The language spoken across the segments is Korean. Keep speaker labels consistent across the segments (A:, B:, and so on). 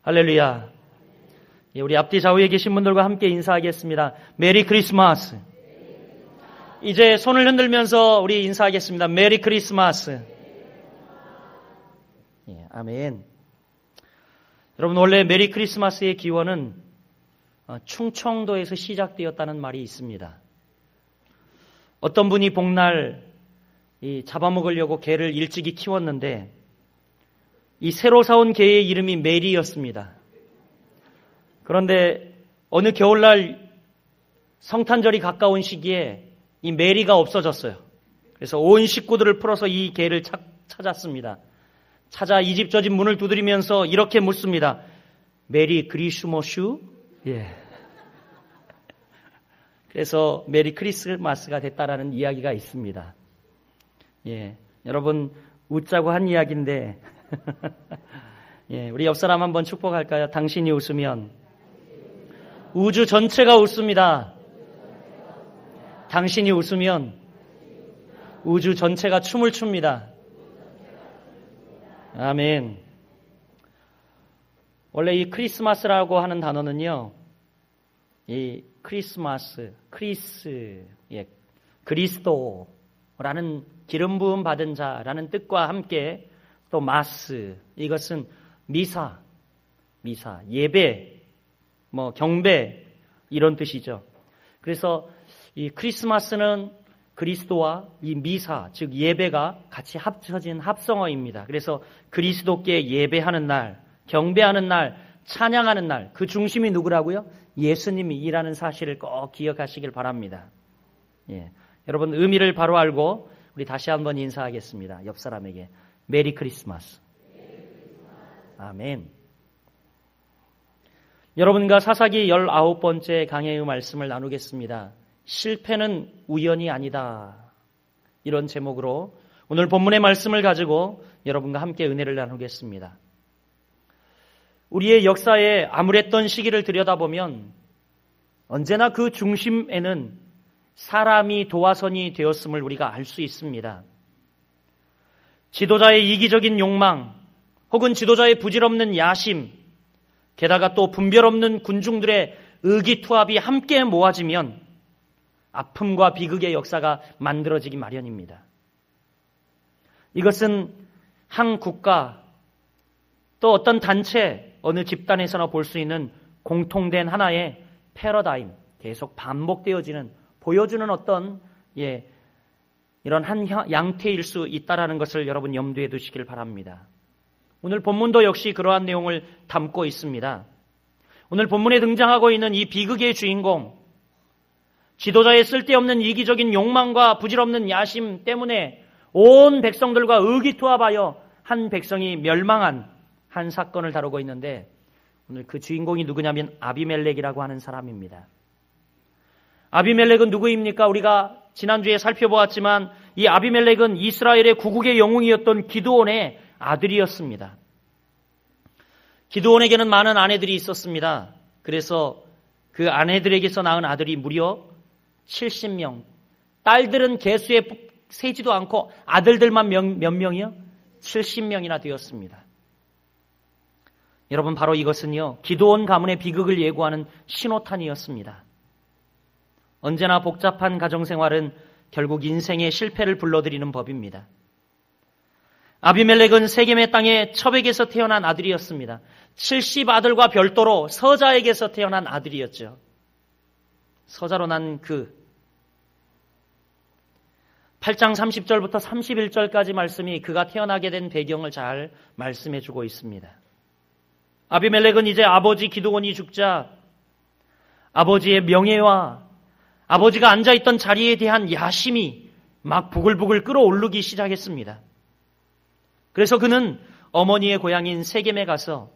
A: 할렐루야. 우리 앞뒤 좌우에 계신 분들과 함께 인사하겠습니다. 메리 크리스마스. 이제 손을 흔들면서 우리 인사하겠습니다. 메리 크리스마스. 아멘. 여러분, 원래 메리 크리스마스의 기원은 충청도에서 시작되었다는 말이 있습니다. 어떤 분이 복날 잡아먹으려고 개를 일찍이 키웠는데 이 새로 사온 개의 이름이 메리였습니다. 그런데 어느 겨울날 성탄절이 가까운 시기에 이 메리가 없어졌어요. 그래서 온 식구들을 풀어서 이 개를 찾았습니다. 찾아 이 집 저 집 문을 두드리면서 이렇게 묻습니다. 메리 크리스마스? 그래서 메리 크리스마스가 됐다라는 이야기가 있습니다. 여러분 웃자고 한 이야기인데 우리 옆 사람 한번 축복할까요? 당신이 웃으면 우주 전체가 웃습니다. 당신이 웃으면 우주 전체가 춤을 춥니다. 아멘. 원래 이 크리스마스라고 하는 단어는요, 이 크리스마스, 그리스도라는 기름 부음 받은 자라는 뜻과 함께 또 마스, 이것은 미사, 예배, 경배 이런 뜻이죠. 그래서 이 크리스마스는 그리스도와 이 미사, 즉 예배가 같이 합쳐진 합성어입니다. 그래서 그리스도께 예배하는 날, 경배하는 날, 찬양하는 날, 그 중심이 누구라고요? 예수님이라는 사실을 꼭 기억하시길 바랍니다. 여러분 의미를 바로 알고 우리 다시 한번 인사하겠습니다. 옆 사람에게 메리 크리스마스. 아멘. 여러분과 사사기 19번째 강해의 말씀을 나누겠습니다. 실패는 우연이 아니다. 이런 제목으로 오늘 본문의 말씀을 가지고 여러분과 함께 은혜를 나누겠습니다. 우리의 역사에 암울했던 시기를 들여다보면 언제나 그 중심에는 사람이 도화선이 되었음을 우리가 알 수 있습니다. 지도자의 이기적인 욕망 혹은 지도자의 부질없는 야심, 게다가 또 분별 없는 군중들의 의기투합이 함께 모아지면 아픔과 비극의 역사가 만들어지기 마련입니다. 이것은 한 국가 또 어떤 단체, 어느 집단에서나 볼 수 있는 공통된 하나의 패러다임, 계속 반복되어지는, 보여주는 어떤 이런 한 양태일 수 있다는 것을 여러분 염두에 두시길 바랍니다. 오늘 본문도 역시 그러한 내용을 담고 있습니다. 오늘 본문에 등장하고 있는 이 비극의 주인공, 지도자의 쓸데없는 이기적인 욕망과 부질없는 야심 때문에 온 백성들과 의기투합하여 한 백성이 멸망한 한 사건을 다루고 있는데 오늘 그 주인공이 누구냐면 아비멜렉이라고 하는 사람입니다. 아비멜렉은 누구입니까? 우리가 지난주에 살펴보았지만 이 아비멜렉은 이스라엘의 구국의 영웅이었던 기드온의 아들이었습니다. 기드온에게는 많은 아내들이 있었습니다. 그래서 그 아내들에게서 낳은 아들이 무려 70명. 딸들은 개수에 세지도 않고 아들들만 몇 명이요? 70명이나 되었습니다. 여러분 바로 이것은요, 기드온 가문의 비극을 예고하는 신호탄이었습니다. 언제나 복잡한 가정생활은 결국 인생의 실패를 불러들이는 법입니다. 아비멜렉은 세겜의 땅의 첩에게서 태어난 아들이었습니다. 70아들과 별도로 서자에게서 태어난 아들이었죠. 서자로 난 8장 30절부터 31절까지 말씀이 그가 태어나게 된 배경을 잘 말씀해주고 있습니다. 아비멜렉은 이제 아버지 기드온이 죽자 아버지의 명예와 아버지가 앉아있던 자리에 대한 야심이 막 부글부글 끓어오르기 시작했습니다. 그래서 그는 어머니의 고향인 세겜에 가서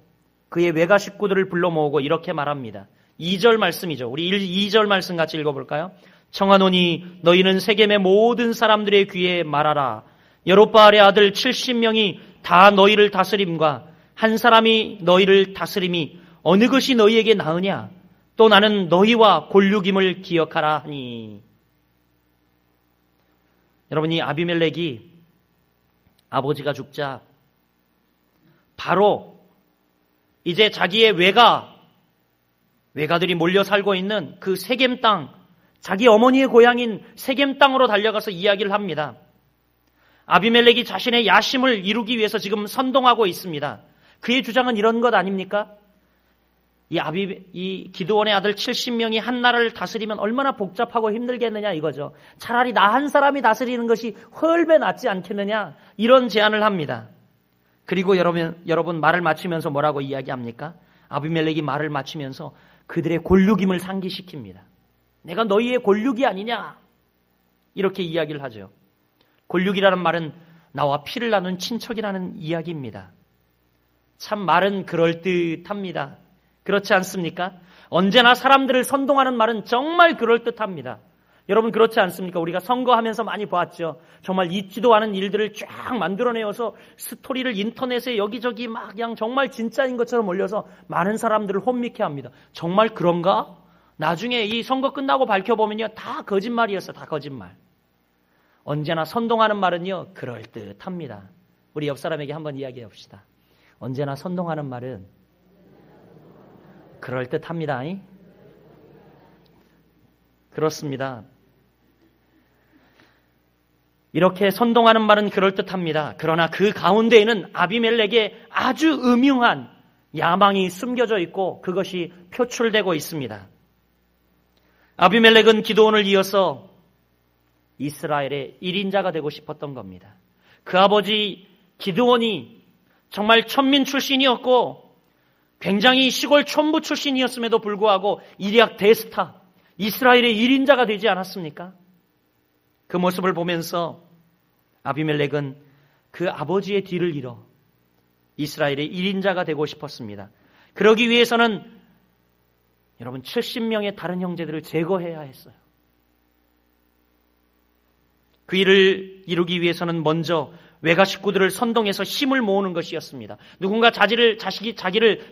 A: 그의 외가 식구들을 불러 모으고 이렇게 말합니다. 2절 말씀이죠. 우리 2절 말씀 같이 읽어볼까요? 청하노니 너희는 세겜의 모든 사람들의 귀에 말하라. 여롯바알의 아들 70명이 다 너희를 다스림과 한 사람이 너희를 다스림이 어느 것이 너희에게 나으냐? 또 나는 너희와 골육임을 기억하라 하니. 여러분, 이 이제 자기의 외가들이 몰려 살고 있는 그 세겜 땅, 자기 어머니의 고향인 세겜 땅으로 달려가서 이야기를 합니다. 아비멜렉이 자신의 야심을 이루기 위해서 지금 선동하고 있습니다. 그의 주장은 이런 것 아닙니까? 이 기드온의 아들 70명이 한 나라를 다스리면 얼마나 복잡하고 힘들겠느냐 이거죠. 차라리 나 한 사람이 다스리는 것이 훨씬 낫지 않겠느냐, 이런 제안을 합니다. 그리고 여러분 말을 마치면서 뭐라고 이야기합니까? 아비멜렉이 말을 마치면서 그들의 골육임을 상기시킵니다. 내가 너희의 골육이 아니냐, 이렇게 이야기를 하죠. 골육이라는 말은 나와 피를 나눈 친척이라는 이야기입니다. 참 말은 그럴듯합니다. 그렇지 않습니까? 언제나 사람들을 선동하는 말은 정말 그럴듯합니다. 여러분 그렇지 않습니까? 우리가 선거하면서 많이 보았죠. 정말 있지도 않은 일들을 쫙 만들어내어서 스토리를 인터넷에 여기저기 막 그냥 정말 진짜인 것처럼 올려서 많은 사람들을 혼미케 합니다. 정말 그런가? 나중에 이 선거 끝나고 밝혀보면요, 다 거짓말이었어. 다 거짓말. 언제나 선동하는 말은요, 그럴듯합니다. 우리 옆 사람에게 한번 이야기해 봅시다. 언제나 선동하는 말은 그럴듯합니다. 그렇습니다. 이렇게 선동하는 말은 그럴듯합니다. 그러나 그 가운데에는 아비멜렉의 아주 음흉한 야망이 숨겨져 있고 그것이 표출되고 있습니다. 아비멜렉은 기드온을 이어서 이스라엘의 1인자가 되고 싶었던 겁니다. 그 아버지 기드온이 정말 천민 출신이었고 굉장히 시골 촌부 출신이었음에도 불구하고 일약 대스타, 이스라엘의 1인자가 되지 않았습니까? 그 모습을 보면서 아비멜렉은 그 아버지의 뒤를 이어 이스라엘의 1인자가 되고 싶었습니다. 그러기 위해서는 여러분 70명의 다른 형제들을 제거해야 했어요. 그 일을 이루기 위해서는 먼저 외가 식구들을 선동해서 힘을 모으는 것이었습니다. 누군가 자기를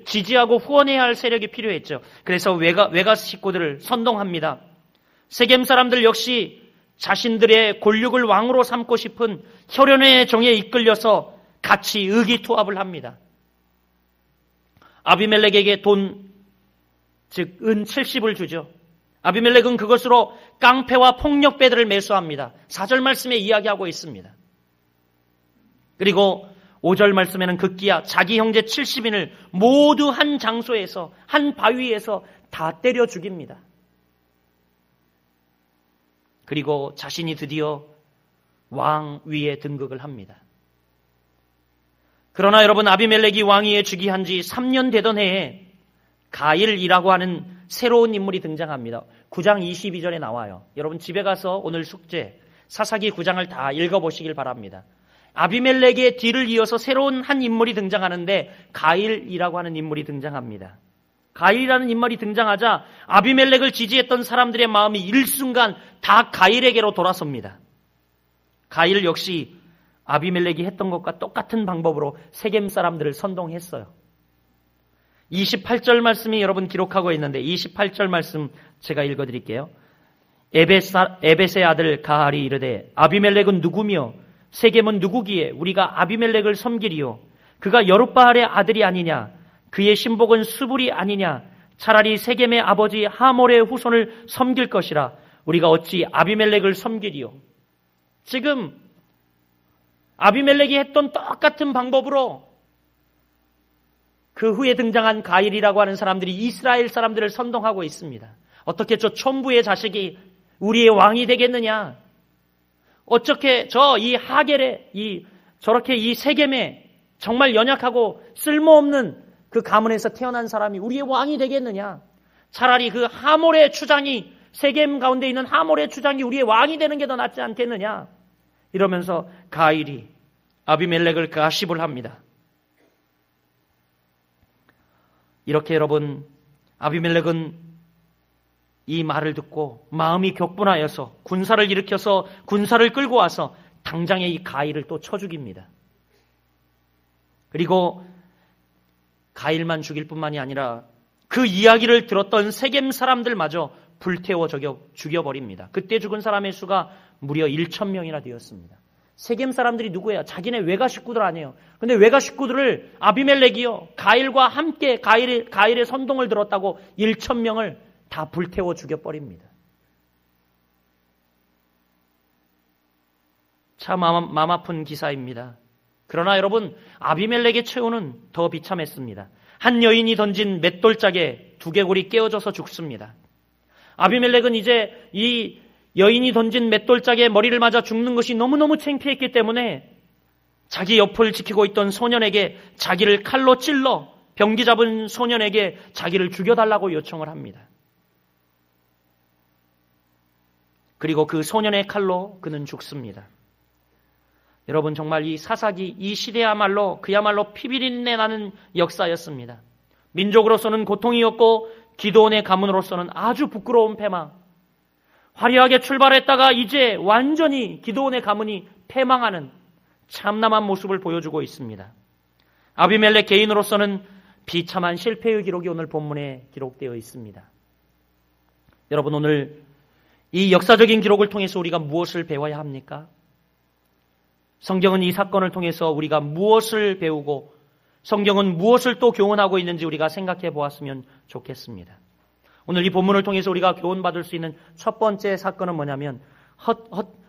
A: 지지하고 후원해야 할 세력이 필요했죠. 그래서 외가 식구들을 선동합니다. 세겜 사람들 역시 자신들의 골육을 왕으로 삼고 싶은 혈연의 정에 이끌려서 같이 의기투합을 합니다. 아비멜렉에게 돈, 즉 은 70을 주죠. 아비멜렉은 그것으로 깡패와 폭력배들을 매수합니다. 4절 말씀에 이야기하고 있습니다. 그리고 5절 말씀에는 급기야 자기 형제 70인을 모두 한 장소에서, 한 바위에서 다 때려 죽입니다. 그리고 자신이 드디어 왕 위에 등극을 합니다. 그러나 여러분, 아비멜렉이 왕위에 즉위한 지 3년 되던 해에 가일이라고 하는 새로운 인물이 등장합니다. 9장 22절에 나와요. 여러분 집에 가서 오늘 숙제 사사기 9장을 다 읽어보시길 바랍니다. 아비멜렉의 뒤를 이어서 새로운 한 인물이 등장하는데 가일이라고 하는 인물이 등장합니다. 가일이라는 인물이 등장하자 아비멜렉을 지지했던 사람들의 마음이 일순간 다 가일에게로 돌아섭니다. 가일 역시 아비멜렉이 했던 것과 똑같은 방법으로 세겜 사람들을 선동했어요. 28절 말씀이 여러분 기록하고 있는데 28절 말씀 제가 읽어드릴게요. 에벳의 아들 가할이 이르되 아비멜렉은 누구며 세겜은 누구기에 우리가 아비멜렉을 섬기리요? 그가 여룻바알의 아들이 아니냐? 그의 신복은 수불이 아니냐? 차라리 세겜의 아버지 하몰의 후손을 섬길 것이라. 우리가 어찌 아비멜렉을 섬기리요? 지금 아비멜렉이 했던 똑같은 방법으로 그 후에 등장한 가일이라고 하는 사람들이 이스라엘 사람들을 선동하고 있습니다. 어떻게 저 촌부의 자식이 우리의 왕이 되겠느냐? 어떻게 이 하겔의 저렇게 이 세겜에 정말 연약하고 쓸모없는 그 가문에서 태어난 사람이 우리의 왕이 되겠느냐? 차라리 그 하몰의 추장이, 세겜 가운데 있는 하몰의 추장이 우리의 왕이 되는 게 더 낫지 않겠느냐? 이러면서 가일이 아비멜렉을 가십을 합니다. 이렇게 여러분, 아비멜렉은 이 말을 듣고 마음이 격분하여서 군사를 일으켜서 군사를 끌고 와서 당장에 이 가일을 또 쳐 죽입니다. 그리고 가일만 죽일 뿐만이 아니라 그 이야기를 들었던 세겜 사람들마저 불태워 죽여버립니다. 그때 죽은 사람의 수가 무려 1,000명이나 되었습니다. 세겜 사람들이 누구예요? 자기네 외가 식구들 아니에요. 근데 외가 식구들을 아비멜렉이요, 가일과 함께 가일의 선동을 들었다고 1,000명을 다 불태워 죽여버립니다. 참 마음 아픈 기사입니다. 그러나 여러분, 아비멜렉의 최후는 더 비참했습니다. 한 여인이 던진 맷돌짝에 두개골이 깨어져서 죽습니다. 아비멜렉은 이제 이 여인이 던진 맷돌짝에 머리를 맞아 죽는 것이 너무너무 창피했기 때문에 자기 옆을 지키고 있던 소년에게 자기를 칼로 찔러 병기 잡은 소년에게 자기를 죽여달라고 요청을 합니다. 그리고 그 소년의 칼로 그는 죽습니다. 여러분, 정말 이 사사기, 이 시대야말로 그야말로 피비린내 나는 역사였습니다. 민족으로서는 고통이었고 기드온의 가문으로서는 아주 부끄러운 패망. 화려하게 출발했다가 이제 완전히 기드온의 가문이 패망하는 참담한 모습을 보여주고 있습니다. 아비멜렉 개인으로서는 비참한 실패의 기록이 오늘 본문에 기록되어 있습니다. 여러분, 오늘 이 역사적인 기록을 통해서 우리가 무엇을 배워야 합니까? 성경은 이 사건을 통해서 우리가 무엇을 배우고 성경은 무엇을 또 교훈하고 있는지 우리가 생각해 보았으면 좋겠습니다. 오늘 이 본문을 통해서 우리가 교훈받을 수 있는 첫 번째 사건은 뭐냐면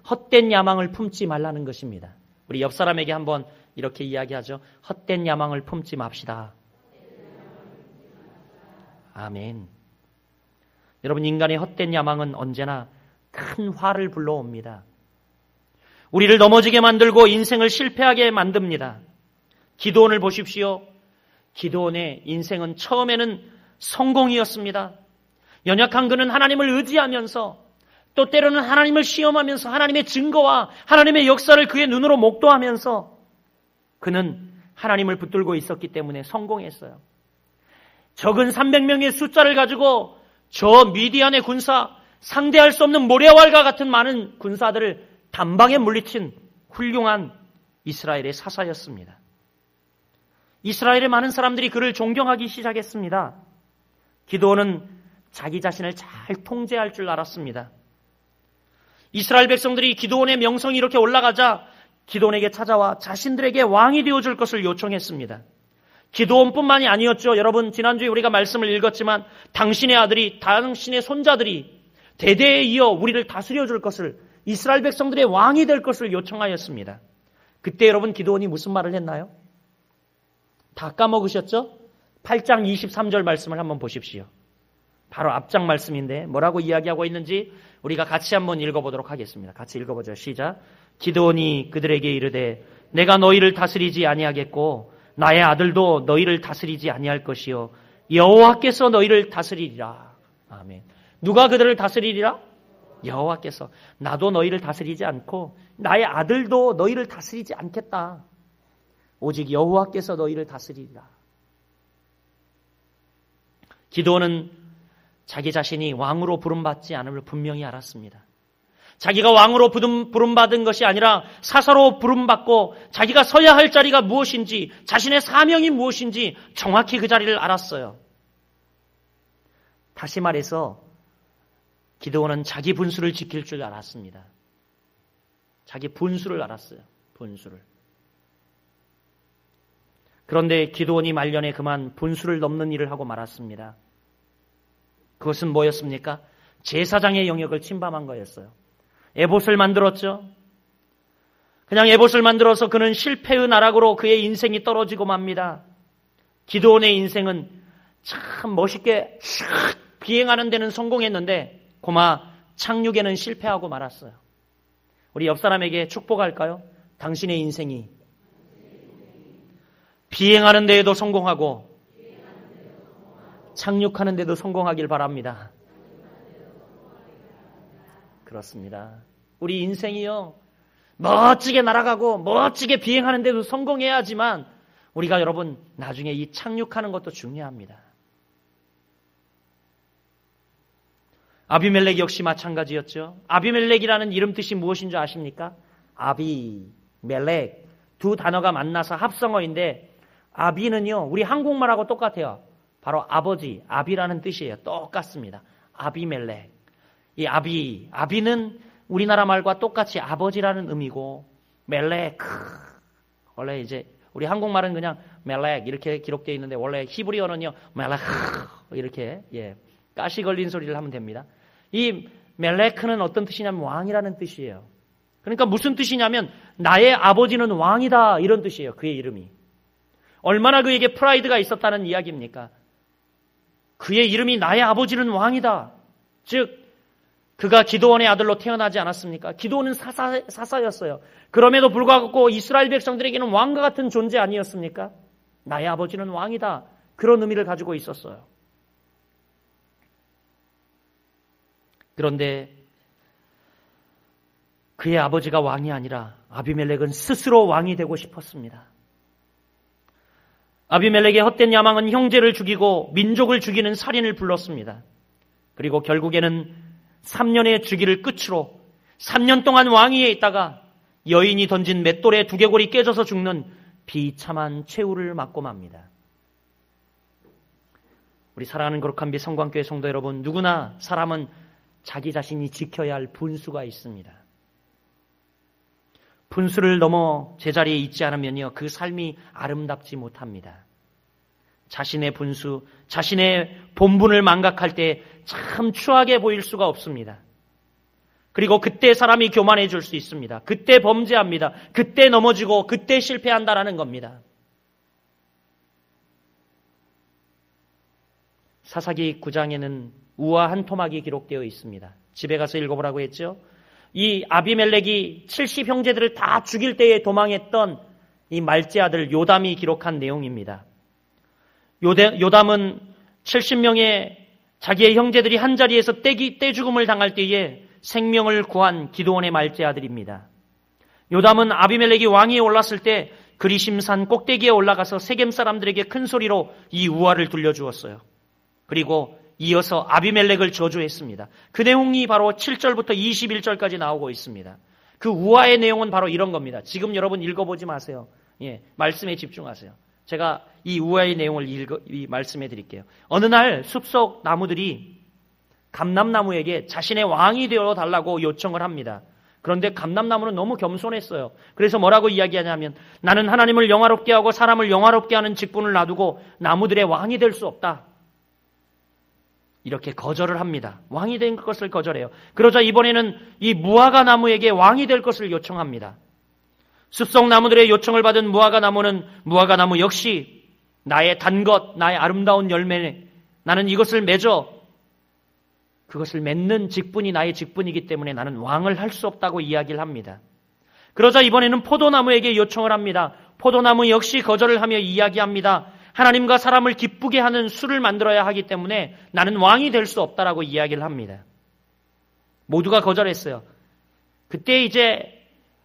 A: 헛된 야망을 품지 말라는 것입니다. 우리 옆 사람에게 한번 이렇게 이야기하죠. 헛된 야망을 품지 맙시다. 아멘. 여러분, 인간의 헛된 야망은 언제나 큰 화를 불러옵니다. 우리를 넘어지게 만들고 인생을 실패하게 만듭니다. 기드온을 보십시오. 기드온의 인생은 처음에는 성공이었습니다. 연약한 그는 하나님을 의지하면서 또 때로는 하나님을 시험하면서 하나님의 증거와 하나님의 역사를 그의 눈으로 목도하면서 그는 하나님을 붙들고 있었기 때문에 성공했어요. 적은 300명의 숫자를 가지고 저 미디안의 군사, 상대할 수 없는 모래왈과 같은 많은 군사들을 단방에 물리친 훌륭한 이스라엘의 사사였습니다. 이스라엘의 많은 사람들이 그를 존경하기 시작했습니다. 기드온은 자기 자신을 잘 통제할 줄 알았습니다. 이스라엘 백성들이 기드온의 명성이 이렇게 올라가자 기드온에게 찾아와 자신들에게 왕이 되어줄 것을 요청했습니다. 기드온뿐만이 아니었죠. 여러분, 지난주에 우리가 말씀을 읽었지만 당신의 아들이, 당신의 손자들이 대대에 이어 우리를 다스려줄 것을, 이스라엘 백성들의 왕이 될 것을 요청하였습니다. 그때 여러분, 기드온이 무슨 말을 했나요? 다 까먹으셨죠? 8장 23절 말씀을 한번 보십시오. 바로 앞장 말씀인데 뭐라고 이야기하고 있는지 우리가 같이 한번 읽어보도록 하겠습니다. 같이 읽어보죠. 시작. 기드온이 그들에게 이르되 내가 너희를 다스리지 아니하겠고 나의 아들도 너희를 다스리지 아니할 것이요 여호와께서 너희를 다스리리라. 아멘. 누가 그들을 다스리리라? 여호와께서. 나도 너희를 다스리지 않고 나의 아들도 너희를 다스리지 않겠다. 오직 여호와께서 너희를 다스리리라. 기드온은 자기 자신이 왕으로 부름받지 않음을 분명히 알았습니다. 자기가 왕으로 부름받은 것이 아니라 사사로 부름받고 자기가 서야 할 자리가 무엇인지, 자신의 사명이 무엇인지 정확히 그 자리를 알았어요. 다시 말해서 기드온은 자기 분수를 지킬 줄 알았습니다. 자기 분수를 알았어요. 분수를. 그런데 기드온이 말년에 그만 분수를 넘는 일을 하고 말았습니다. 그것은 뭐였습니까? 제사장의 영역을 침범한 거였어요. 에봇을 만들었죠. 그냥 에봇을 만들어서 그는 실패의 나락으로 그의 인생이 떨어지고 맙니다. 기드온의 인생은 참 멋있게 비행하는 데는 성공했는데 고마 착륙에는 실패하고 말았어요. 우리 옆 사람에게 축복할까요? 당신의 인생이 비행하는 데에도 성공하고 착륙하는 데도 성공하길 바랍니다. 그렇습니다. 우리 인생이요, 멋지게 날아가고 멋지게 비행하는 데도 성공해야지만 우리가 여러분 나중에 이 착륙하는 것도 중요합니다. 아비멜렉 역시 마찬가지였죠. 아비멜렉이라는 이름 뜻이 무엇인 줄 아십니까? 아비멜렉, 두 단어가 만나서 합성어인데 아비는요, 우리 한국말하고 똑같아요. 바로 아버지, 아비라는 뜻이에요. 똑같습니다. 아비멜렉. 이 아비는 우리나라 말과 똑같이 아버지라는 의미고 멜렉. 원래 이제 우리 한국말은 그냥 멜렉 이렇게 기록되어 있는데 원래 히브리어는요 멜렉 이렇게 가시 걸린 소리를 하면 됩니다. 이 멜렉은 어떤 뜻이냐면 왕이라는 뜻이에요. 그러니까 무슨 뜻이냐면 나의 아버지는 왕이다 이런 뜻이에요. 그의 이름이. 얼마나 그에게 프라이드가 있었다는 이야기입니까? 그의 이름이 나의 아버지는 왕이다. 즉 그가 기드온의 아들로 태어나지 않았습니까? 기드온은 사사였어요. 그럼에도 불구하고 이스라엘 백성들에게는 왕과 같은 존재 아니었습니까? 나의 아버지는 왕이다. 그런 의미를 가지고 있었어요. 그런데 그의 아버지가 왕이 아니라 아비멜렉은 스스로 왕이 되고 싶었습니다. 아비멜렉의 헛된 야망은 형제를 죽이고 민족을 죽이는 살인을 불렀습니다. 그리고 결국에는 3년의 주기를 끝으로 3년 동안 왕위에 있다가 여인이 던진 맷돌에 두개골이 깨져서 죽는 비참한 최후를 맞고 맙니다. 우리 사랑하는 거룩한 빛 성광교회 성도 여러분, 누구나 사람은 자기 자신이 지켜야 할 분수가 있습니다. 분수를 넘어 제자리에 있지 않으면요, 그 삶이 아름답지 못합니다. 자신의 분수, 자신의 본분을 망각할 때 참 추하게 보일 수가 없습니다. 그리고 그때 사람이 교만해질 수 있습니다. 그때 범죄합니다. 그때 넘어지고 그때 실패한다라는 겁니다. 사사기 9장에는 우화 한 토막이 기록되어 있습니다. 집에 가서 읽어보라고 했죠. 이 아비멜렉이 70형제들을 다 죽일 때에 도망했던 이 말제 아들 요담이 기록한 내용입니다. 요담은 70명의 자기의 형제들이 한자리에서 떼죽음을 당할 때에 생명을 구한 기드온의 말제 아들입니다. 요담은 아비멜렉이 왕위에 올랐을 때 그리심산 꼭대기에 올라가서 세겜 사람들에게 큰 소리로 이 우화를 들려주었어요. 그리고 이어서 아비멜렉을 저주했습니다. 그 내용이 바로 7절부터 21절까지 나오고 있습니다. 그 우화의 내용은 바로 이런 겁니다. 지금 여러분 읽어보지 마세요. 말씀에 집중하세요. 제가 이 우화의 내용을 말씀해 드릴게요. 어느 날 숲속 나무들이 감람나무에게 자신의 왕이 되어 달라고 요청을 합니다. 그런데 감람나무는 너무 겸손했어요. 그래서 뭐라고 이야기하냐면 나는 하나님을 영화롭게 하고 사람을 영화롭게 하는 직분을 놔두고 나무들의 왕이 될 수 없다. 이렇게 거절을 합니다. 왕이 된 것을 거절해요. 그러자 이번에는 이 무화과 나무에게 왕이 될 것을 요청합니다. 숲속 나무들의 요청을 받은 무화과 나무는 무화과 나무 역시 나의 단 것, 나의 아름다운 열매, 나는 이것을 맺어 그것을 맺는 직분이 나의 직분이기 때문에 나는 왕을 할 수 없다고 이야기를 합니다. 그러자 이번에는 포도나무에게 요청을 합니다. 포도나무 역시 거절을 하며 이야기합니다. 하나님과 사람을 기쁘게 하는 술을 만들어야 하기 때문에 나는 왕이 될 수 없다라고 이야기를 합니다. 모두가 거절했어요. 그때 이제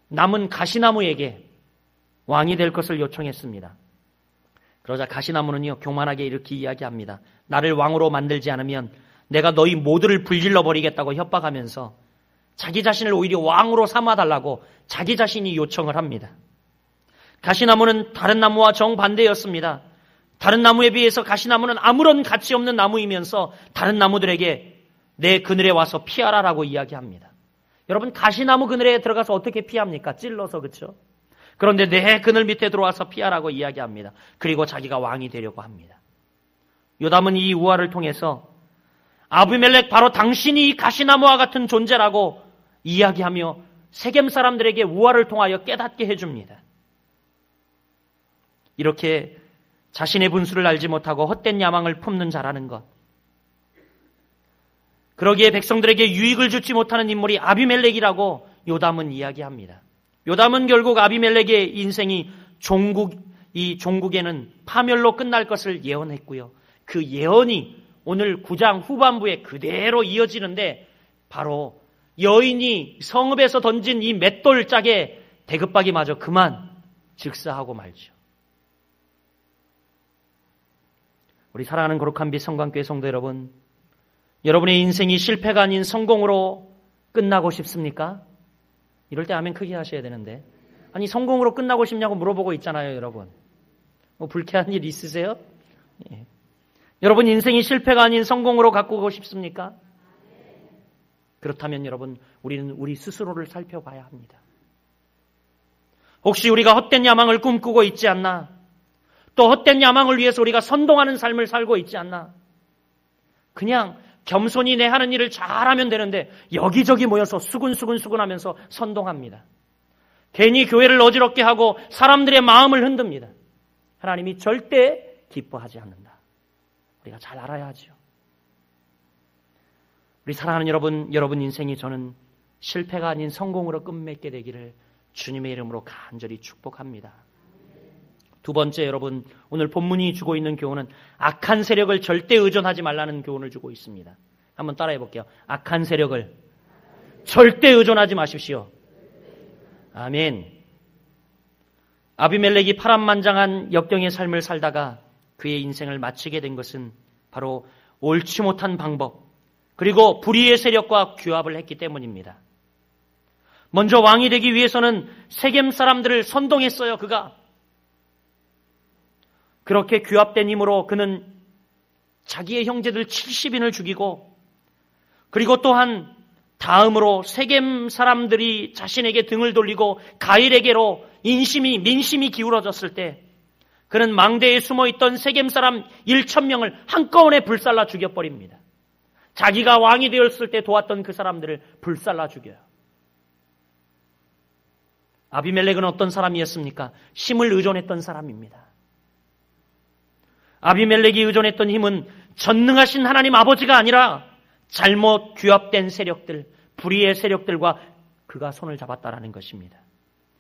A: 남은 가시나무에게 왕이 될 것을 요청했습니다. 그러자 가시나무는요, 교만하게 이렇게 이야기합니다. 나를 왕으로 만들지 않으면 내가 너희 모두를 불질러 버리겠다고 협박하면서 자기 자신을 오히려 왕으로 삼아달라고 자기 자신이 요청을 합니다. 가시나무는 다른 나무와 정반대였습니다. 다른 나무에 비해서 가시나무는 아무런 가치 없는 나무이면서 다른 나무들에게 내 그늘에 와서 피하라라고 이야기합니다. 여러분, 가시나무 그늘에 들어가서 어떻게 피합니까? 찔러서, 그렇죠? 그런데 내 그늘 밑에 들어와서 피하라고 이야기합니다. 그리고 자기가 왕이 되려고 합니다. 요담은 이 우화를 통해서 아비멜렉 바로 당신이 이 가시나무와 같은 존재라고 이야기하며 세겜 사람들에게 우화를 통하여 깨닫게 해줍니다. 이렇게 자신의 분수를 알지 못하고 헛된 야망을 품는 자라는 것. 그러기에 백성들에게 유익을 주지 못하는 인물이 아비멜렉이라고 요담은 이야기합니다. 요담은 결국 아비멜렉의 인생이 이 종국에는 파멸로 끝날 것을 예언했고요. 그 예언이 오늘 9장 후반부에 그대로 이어지는데 바로 여인이 성읍에서 던진 이 맷돌짝에 대급박이마저 그만 즉사하고 말죠. 우리 사랑하는 거룩한 빛 성광교회 성도 여러분, 여러분의 인생이 실패가 아닌 성공으로 끝나고 싶습니까? 이럴 때 아멘 크게 하셔야 되는데, 아니 성공으로 끝나고 싶냐고 물어보고 있잖아요, 여러분. 뭐 불쾌한 일 있으세요? 예. 여러분 인생이 실패가 아닌 성공으로 가꾸고 싶습니까? 그렇다면 여러분, 우리는 우리 스스로를 살펴봐야 합니다. 혹시 우리가 헛된 야망을 꿈꾸고 있지 않나? 또 헛된 야망을 위해서 우리가 선동하는 삶을 살고 있지 않나? 그냥 겸손히 내 하는 일을 잘하면 되는데 여기저기 모여서 수근수근 하면서 선동합니다. 괜히 교회를 어지럽게 하고 사람들의 마음을 흔듭니다. 하나님이 절대 기뻐하지 않는다. 우리가 잘 알아야 하죠. 우리 사랑하는 여러분 인생이 저는 실패가 아닌 성공으로 끝맺게 되기를 주님의 이름으로 간절히 축복합니다. 두 번째, 여러분, 오늘 본문이 주고 있는 교훈은 악한 세력을 절대 의존하지 말라는 교훈을 주고 있습니다. 한번 따라해 볼게요. 악한 세력을 절대 의존하지 마십시오. 아멘. 아비멜렉이 파란만장한 역경의 삶을 살다가 그의 인생을 마치게 된 것은 바로 옳지 못한 방법, 그리고 불의의 세력과 규합을 했기 때문입니다. 먼저 왕이 되기 위해서는 세겜 사람들을 선동했어요. 그가 그렇게 규합된 힘으로 그는 자기의 형제들 70인을 죽이고, 그리고 또한 다음으로 세겜 사람들이 자신에게 등을 돌리고 가일에게로 민심이 기울어졌을 때 그는 망대에 숨어있던 세겜 사람 1,000명을 한꺼번에 불살라 죽여버립니다. 자기가 왕이 되었을 때 도왔던 그 사람들을 불살라 죽여요. 아비멜렉은 어떤 사람이었습니까? 힘을 의존했던 사람입니다. 아비멜렉이 의존했던 힘은 전능하신 하나님 아버지가 아니라 잘못 규합된 세력들, 불의의 세력들과 그가 손을 잡았다라는 것입니다.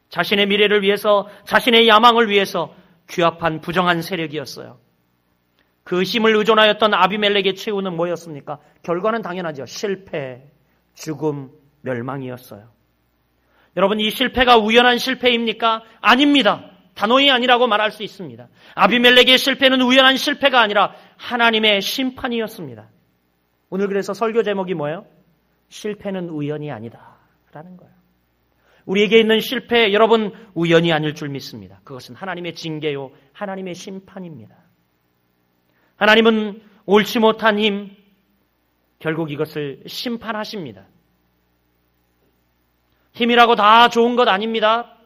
A: 자신의 미래를 위해서, 자신의 야망을 위해서 규합한 부정한 세력이었어요. 그 힘을 의존하였던 아비멜렉의 최후는 뭐였습니까? 결과는 당연하죠. 실패, 죽음, 멸망이었어요. 여러분, 이 실패가 우연한 실패입니까? 아닙니다. 단호히 아니라고 말할 수 있습니다. 아비멜렉의 실패는 우연한 실패가 아니라 하나님의 심판이었습니다. 오늘 그래서 설교 제목이 뭐예요? 실패는 우연이 아니다 라는 거예요. 우리에게 있는 실패, 여러분, 우연이 아닐 줄 믿습니다. 그것은 하나님의 징계요, 하나님의 심판입니다. 하나님은 옳지 못한 힘, 결국 이것을 심판하십니다. 힘이라고 다 좋은 것 아닙니다.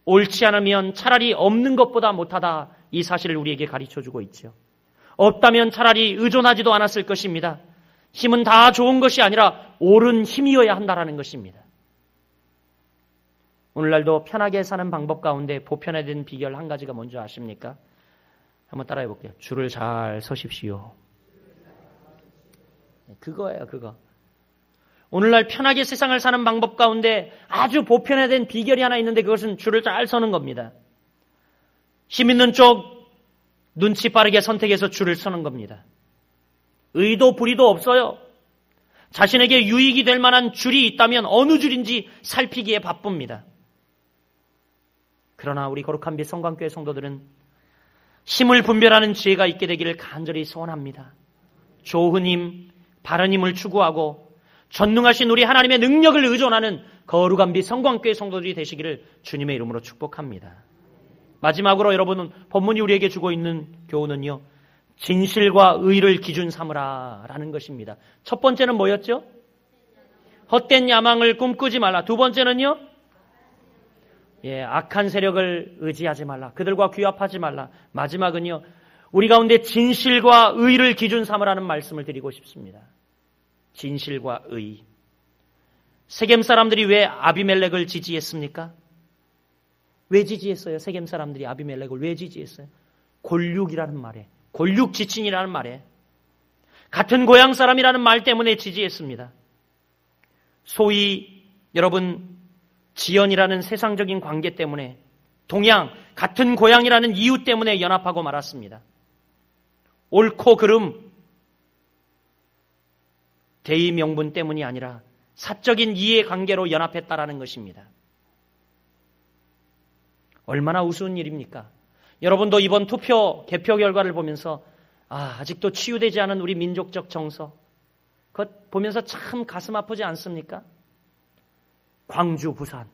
A: 옳지 않으면 차라리 없는 것보다 못하다, 이 사실을 우리에게 가르쳐주고 있죠. 없다면 차라리 의존하지도 않았을 것입니다. 힘은 다 좋은 것이 아니라 옳은 힘이어야 한다는 것입니다. 오늘날도 편하게 사는 방법 가운데 보편화된 비결 한 가지가 뭔지 아십니까? 한번 따라해 볼게요. 줄을 잘 서십시오. 그거예요, 그거. 오늘날 편하게 세상을 사는 방법 가운데 아주 보편화된 비결이 하나 있는데 그것은 줄을 잘 서는 겁니다. 힘 있는 쪽 눈치 빠르게 선택해서 줄을 서는 겁니다. 의도 불의도 없어요. 자신에게 유익이 될 만한 줄이 있다면 어느 줄인지 살피기에 바쁩니다. 그러나 우리 거룩한 빛 성광교회 성도들은 힘을 분별하는 지혜가 있게 되기를 간절히 소원합니다. 좋은 힘, 바른 힘을 추구하고 전능하신 우리 하나님의 능력을 의존하는 거룩한 빛 성광교회 성도들이 되시기를 주님의 이름으로 축복합니다. 마지막으로 여러분은 본문이 우리에게 주고 있는 교훈은요, 진실과 의를 기준 삼으라 라는 것입니다. 첫 번째는 뭐였죠? 헛된 야망을 꿈꾸지 말라. 두 번째는요, 악한 세력을 의지하지 말라. 그들과 규합하지 말라. 마지막은요, 우리 가운데 진실과 의를 기준 삼으라는 말씀을 드리고 싶습니다. 진실과 의. 세겜 사람들이 왜 아비멜렉을 지지했습니까? 왜 지지했어요? 세겜 사람들이 아비멜렉을 왜 지지했어요? 골육이라는 말에, 골육 지친이라는 말에, 같은 고향 사람이라는 말 때문에 지지했습니다. 소위 여러분 지연이라는 세상적인 관계 때문에, 동양, 같은 고향이라는 이유 때문에 연합하고 말았습니다. 옳고 그름, 대의 명분 때문이 아니라 사적인 이해관계로 연합했다라는 것입니다. 얼마나 우스운 일입니까? 여러분도 이번 투표 개표 결과를 보면서 아직도 치유되지 않은 우리 민족적 정서, 그것 보면서 참 가슴 아프지 않습니까? 광주, 부산,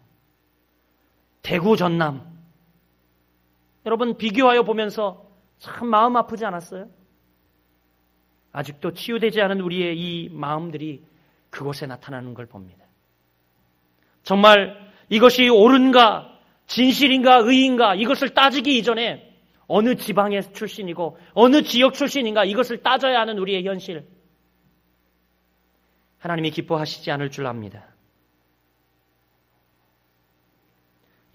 A: 대구, 전남, 여러분 비교하여 보면서 참 마음 아프지 않았어요? 아직도 치유되지 않은 우리의 이 마음들이 그곳에 나타나는 걸 봅니다. 정말 이것이 옳은가, 진실인가 의인가 이것을 따지기 이전에 어느 지방의 출신이고 어느 지역 출신인가 이것을 따져야 하는 우리의 현실. 하나님이 기뻐하시지 않을 줄 압니다.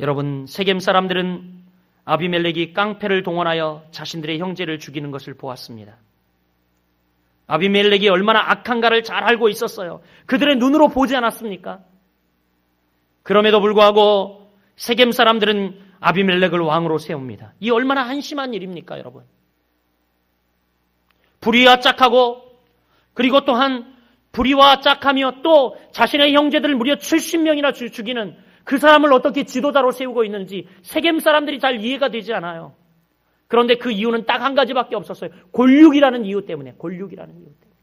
A: 여러분, 세겜 사람들은 아비멜렉이 깡패를 동원하여 자신들의 형제를 죽이는 것을 보았습니다. 아비멜렉이 얼마나 악한가를 잘 알고 있었어요. 그들의 눈으로 보지 않았습니까? 그럼에도 불구하고 세겜 사람들은 아비멜렉을 왕으로 세웁니다. 이 얼마나 한심한 일입니까, 여러분? 불의와 짝하고 그리고 또한 불의와 짝하며 또 자신의 형제들을 무려 70명이나 죽이는 그 사람을 어떻게 지도자로 세우고 있는지 세겜 사람들이 잘 이해가 되지 않아요. 그런데 그 이유는 딱 한 가지밖에 없었어요. 골육이라는 이유 때문에. 골육이라는 이유 때문에.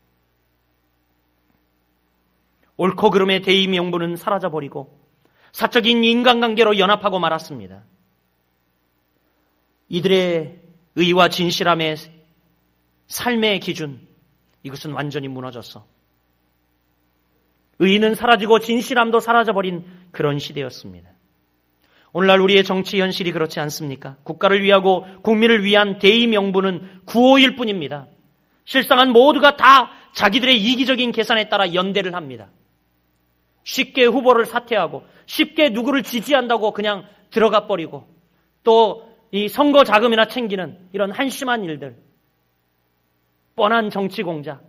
A: 옳고 그름의 대의 명분은 사라져버리고 사적인 인간관계로 연합하고 말았습니다. 이들의 의와 진실함의 삶의 기준, 이것은 완전히 무너졌어. 의는 사라지고 진실함도 사라져버린 그런 시대였습니다. 오늘날 우리의 정치 현실이 그렇지 않습니까? 국가를 위하고 국민을 위한 대의 명분은 구호일 뿐입니다. 실상은 모두가 다 자기들의 이기적인 계산에 따라 연대를 합니다. 쉽게 후보를 사퇴하고 쉽게 누구를 지지한다고 그냥 들어가 버리고 또 이 선거 자금이나 챙기는 이런 한심한 일들, 뻔한 정치 공작,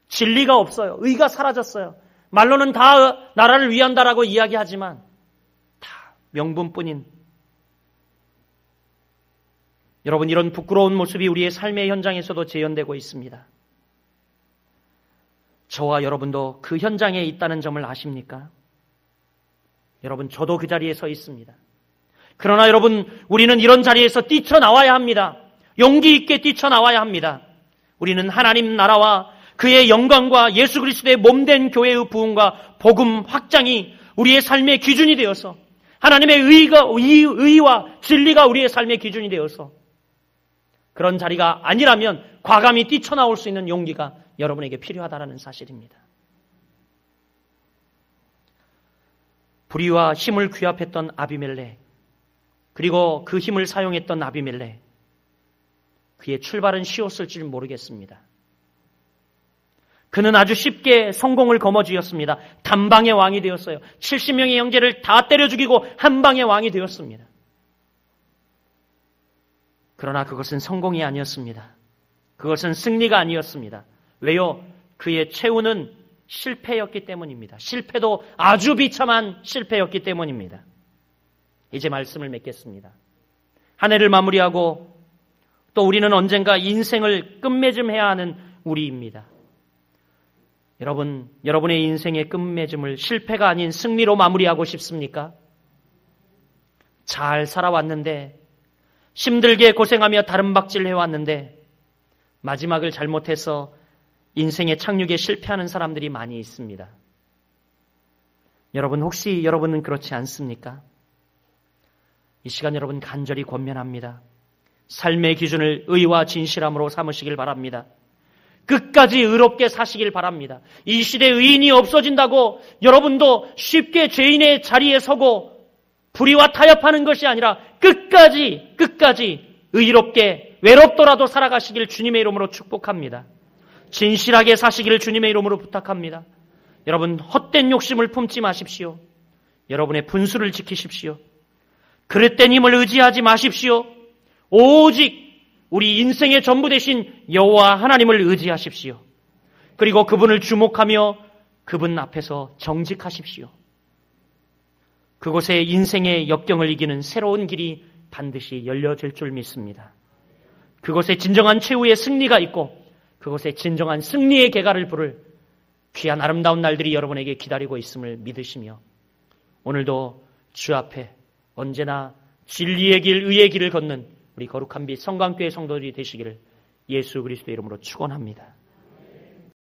A: 진리가 없어요. 의가 사라졌어요. 말로는 다 나라를 위한다라고 이야기하지만 다 명분뿐인. 여러분, 이런 부끄러운 모습이 우리의 삶의 현장에서도 재현되고 있습니다. 저와 여러분도 그 현장에 있다는 점을 아십니까? 여러분, 저도 그 자리에 서 있습니다. 그러나 여러분, 우리는 이런 자리에서 뛰쳐나와야 합니다. 용기 있게 뛰쳐나와야 합니다. 우리는 하나님 나라와 그의 영광과 예수 그리스도의 몸된 교회의 부흥과 복음 확장이 우리의 삶의 기준이 되어서 하나님의 의와 진리가 우리의 삶의 기준이 되어서 그런 자리가 아니라면 과감히 뛰쳐나올 수 있는 용기가 여러분에게 필요하다는 사실입니다. 불의와 힘을 규합했던 아비멜렉, 그리고 그 힘을 사용했던 아비멜렉, 그의 출발은 쉬웠을지 모르겠습니다. 그는 아주 쉽게 성공을 거머쥐었습니다. 단방의 왕이 되었어요. 70명의 형제를 다 때려 죽이고 한 방의 왕이 되었습니다. 그러나 그것은 성공이 아니었습니다. 그것은 승리가 아니었습니다. 왜요? 그의 최후는 실패였기 때문입니다. 실패도 아주 비참한 실패였기 때문입니다. 이제 말씀을 맺겠습니다. 한 해를 마무리하고 또 우리는 언젠가 인생을 끝맺음해야 하는 우리입니다. 여러분, 여러분의 인생의 끝맺음을 실패가 아닌 승리로 마무리하고 싶습니까? 잘 살아왔는데, 힘들게 고생하며 다름박질 해왔는데 마지막을 잘못해서 인생의 착륙에 실패하는 사람들이 많이 있습니다. 여러분, 혹시 여러분은 그렇지 않습니까? 이 시간 여러분 간절히 권면합니다. 삶의 기준을 의와 진실함으로 삼으시길 바랍니다. 끝까지 의롭게 사시길 바랍니다. 이 시대에 의인이 없어진다고 여러분도 쉽게 죄인의 자리에 서고 불의와 타협하는 것이 아니라 끝까지 의롭게 외롭더라도 살아가시길 주님의 이름으로 축복합니다. 진실하게 사시기를 주님의 이름으로 부탁합니다. 여러분, 헛된 욕심을 품지 마십시오. 여러분의 분수를 지키십시오. 그릇된 힘을 의지하지 마십시오. 오직 우리 인생의 전부 되신 여호와 하나님을 의지하십시오. 그리고 그분을 주목하며 그분 앞에서 정직하십시오. 그곳에 인생의 역경을 이기는 새로운 길이 반드시 열려질 줄 믿습니다. 그곳에 진정한 최후의 승리가 있고 그곳에 진정한 승리의 계가를 부를 귀한 아름다운 날들이 여러분에게 기다리고 있음을 믿으시며 오늘도 주 앞에 언제나 진리의 길, 의의 길을 걷는 우리 거룩한 빛 성광교회 성도들이 되시기를 예수 그리스도의 이름으로 축원합니다.